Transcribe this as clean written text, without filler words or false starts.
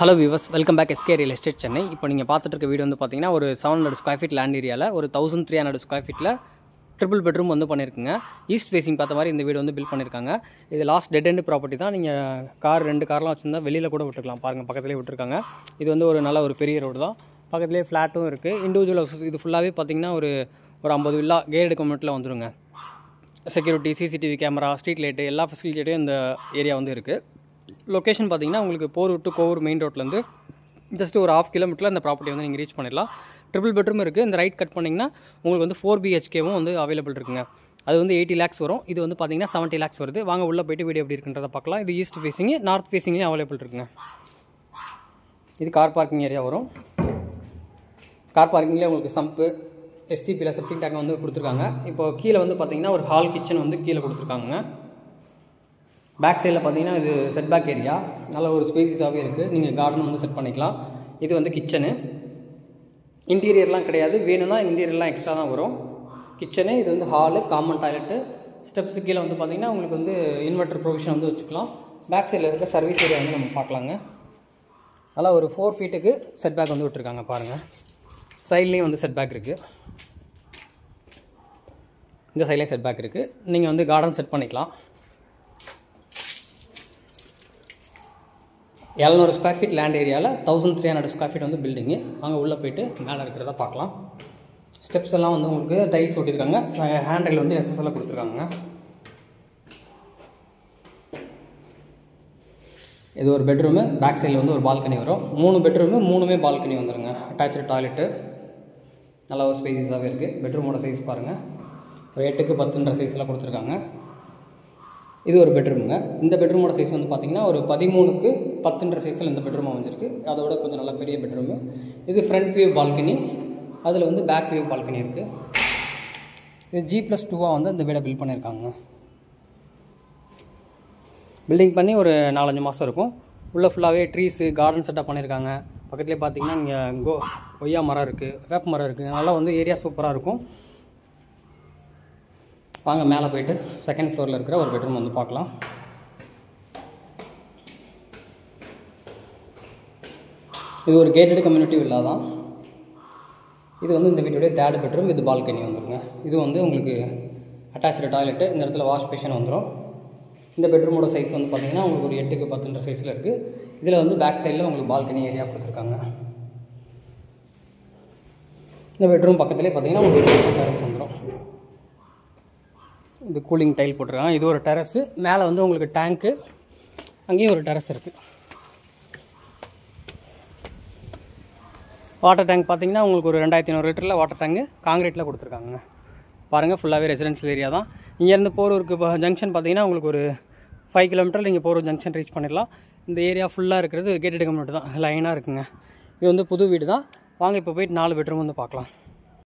Hello viewers, welcome back SK real estate Chennai. இப்போ நீங்கள் பார்த்துட்டு இருக்க வீடு வந்து பார்த்தீங்கன்னா ஒரு 700 ஸ்கொயர் ஃபீட் லேண்ட் ஏரியாவில் ஒரு 1300 ஸ்கொயர் ஃபீட்டில் ட்ரிபிள் பெட்ரூம் வந்து பண்ணியிருக்குங்க. ஈஸ்ட் ஃபேஸிங் பார்த்த மாதிரி இந்த வீடு வந்து பில்ட் பண்ணியிருக்காங்க. இது லாஸ்ட் டெட் எண்ட் ப்ராப்பர்ட்டி தான். நீங்கள் ரெண்டு கார்லாம் வச்சுருந்தா வெளியில் கூட விட்டுருக்கலாம். பாருங்கள், பக்கத்துலேயே விட்டுருக்காங்க. இது வந்து ஒரு நல்ல ஒரு பெரிய ரோடு தான். பக்கத்துலேயே ஃப்ளாட்டும் இருக்குது. இண்டிவிஜுவல் ஹவுசஸ் இது ஃபுல்லாகவே பார்த்தீங்கன்னா ஒரு 50 வில்லா கேர்டு கம்யூனிட்டியில் வந்துருங்க. Security, CCTV camera, street light எல்லா ஃபெசிலிட்டியும் இந்த ஏரியா வந்து இருக்குது. லொக்கேஷன் பார்த்தீங்கன்னா உங்களுக்கு போரூர் டு கோவூர் மெயின் ரோட்லேருந்து ஜஸ்ட் ஒரு 1/2 கிலோமீட்டரில் இந்த ப்ராப்பர்ட்டி வந்து நீங்கள் ரீச் பண்ணிடலாம். ட்ரிபிள் பெட்ரூம் இருக்குது. இந்த ரைட் கட் பண்ணிங்கன்னா உங்களுக்கு வந்து 4 BHKவும் வந்து அவைலபிள் இருக்குங்க. அது வந்து 80 lakhs வரும். இது வந்து பார்த்தீங்கன்னா 70 lakhs வருது. வாங்க உள்ளே போய்ட்டு வீடியோ எப்படி இருக்குன்றதை பார்க்கலாம். இது ஈஸ்ட் ஃபேஸிங்கு, நார்த் ஃபேஸிங்லேயும் அவைலபிள் இருக்குங்க. இது கார் பார்க்கிங் ஏரியா வரும். கார் பார்க்கிங்லேயே உங்களுக்கு சம்பு, எஸ்டிபியில் செப்டிக் டேங்க் வந்து கொடுத்துருக்காங்க. இப்போ கீழே வந்து பார்த்தீங்கன்னா ஒரு ஹால் கிச்சன் வந்து கீழே கொடுத்துருக்காங்க. பேக் சைடில் பார்த்தீங்கன்னா இது செட் பேக் ஏரியா, நல்ல ஒரு ஸ்பேசிஸாகவே இருக்குது. நீங்கள் கார்டன் வந்து செட் பண்ணிக்கலாம். இது வந்து கிச்சனு. இன்டீரியர்லாம் கிடையாது, வேணும்னா இன்டீரியர்லாம் எக்ஸ்ட்ரா தான் வரும். கிச்சனு, இது வந்து ஹாலு, காமன் டாய்லெட்டு. ஸ்டெப்ஸு கீழே வந்து பார்த்தீங்கன்னா உங்களுக்கு வந்து இன்வெர்டர் ப்ரொவிஷன் வந்து வச்சுக்கலாம். பேக் சைடில் இருக்க சர்வீஸ் ஏரியா வந்து நம்ம பார்க்கலாங்க. நல்லா ஒரு 4 ஃபீட்டுக்கு செட் பேக் வந்து விட்டுருக்காங்க பாருங்கள். சைட்லேயும் வந்து செட் பேக் இருக்குது. இந்த சைட்லேயும் செட் பேக் இருக்குது. நீங்கள் வந்து கார்டன் செட் பண்ணிக்கலாம். 700 ஸ்கொயர் ஃபீட் லேண்ட் ஏரியாவில் 1300 ஸ்கொயர் ஃபீட் வந்து பில்டிங்கு. அங்கே உள்ளே போய்ட்டு மேலே இருக்கிறத பார்க்கலாம். ஸ்டெப்ஸ் எல்லாம் வந்து உங்களுக்கு டைல்ஸ் ஒட்டியிருக்காங்க. ஹேண்ட்ரைல் வந்து எஸ்எஸ்எல்ல கொடுத்துருக்காங்க. இது ஒரு பெட்ரூமு. பேக் சைடில் வந்து ஒரு பால்கனி வரும். 3 பெட்ரூமு, 3மே பால்கனி வந்துடுங்க. அட்டாச்சு டாய்லெட்டு, நல்லா ஒரு ஸ்பேசிஸாகவே இருக்குது. பெட்ரூமோட சைஸ் பாருங்கள், ஒரு 8க்கு 10ன்ற சைஸில் கொடுத்துருக்காங்க. இது ஒரு பெட்ரூமுங்க. இந்த பெட்ரூமோட சைஸ் வந்து பார்த்திங்கன்னா ஒரு 13க்கு 10ன்ற சைஸில் இந்த பெட்ரூம் அமைஞ்சிருக்கு. அதோட கொஞ்சம் நல்லா பெரிய பெட்ரூமு. இது ஃப்ரண்ட் வியூ பால்கனி, அதில் வந்து பேக் வியூ பால்கனி இருக்குது. இது G+2 வந்து இந்த வீடை பில்ட் பண்ணியிருக்காங்க. பில்டிங் பண்ணி ஒரு 4-5 மாதம் இருக்கும். உள்ளே ஃபுல்லாகவே ட்ரீஸு, கார்டன் செட்டப் பண்ணியிருக்காங்க. பக்கத்துலேயே பார்த்தீங்கன்னா இங்கே கொய்யா மரம் இருக்குது, வேப்ப மரம் இருக்குது. நல்லா வந்து ஏரியா சூப்பராக இருக்கும். வாங்க மேலே போய்ட்டு செகண்ட் ஃப்ளோரில் இருக்கிற ஒரு பெட்ரூம் வந்து பார்க்கலாம். இது ஒரு கேட்டட் கம்யூனிட்டி வில்லா தான். இது வந்து இந்த வீட்டுடைய 3rd பெட்ரூம். இது பால்கனி வந்துருங்க. இது வந்து உங்களுக்கு அட்டாச்சு டாய்லெட்டு, இந்த இடத்துல வாஷ் பேஷன் வந்துடும். இந்த பெட்ரூமோட சைஸ் வந்து பார்த்திங்கன்னா உங்களுக்கு ஒரு 8க்கு 10ன்ற சைஸில் இருக்குது. இதில் வந்து பேக் சைடில் உங்களுக்கு பால்கனி ஏரியா கொடுத்துருக்காங்க. இந்த பெட்ரூம் பக்கத்துலேயே பார்த்திங்கன்னா உங்களுக்கு டெரஸ் வந்துடும். இது கூலிங் டைல் போட்டிருக்காங்க. இது ஒரு டெரஸு. மேலே வந்து உங்களுக்கு டேங்க்கு, அங்கேயும் ஒரு டெரஸ் இருக்குது. வாட்டர் டேங்க் பார்த்தீங்கன்னா உங்களுக்கு ஒரு 2500 லிட்டரில் வாட்டர் டேங்கு காங்கிரீட்டில் கொடுத்துருக்காங்க. பாருங்கள், ஃபுல்லாகவே ரெசிடென்ஷியல் ஏரியா தான். இங்கேருந்து போரூருக்கு ஜங்ஷன் பார்த்தீங்கன்னா உங்களுக்கு ஒரு 5 கிலோமீட்டரில் நீங்கள் போரூர் ஜங்ஷன் ரீச் பண்ணிடலாம். இந்த ஏரியா ஃபுல்லாக இருக்கிறது கேட்டட் கம்யூனிட்டி தான், லைனாக இருக்குங்க. இது வந்து புது வீடு தான். வாங்க இப்போ போய்ட்டு 4 பெட்ரூம் வந்து பார்க்கலாம்.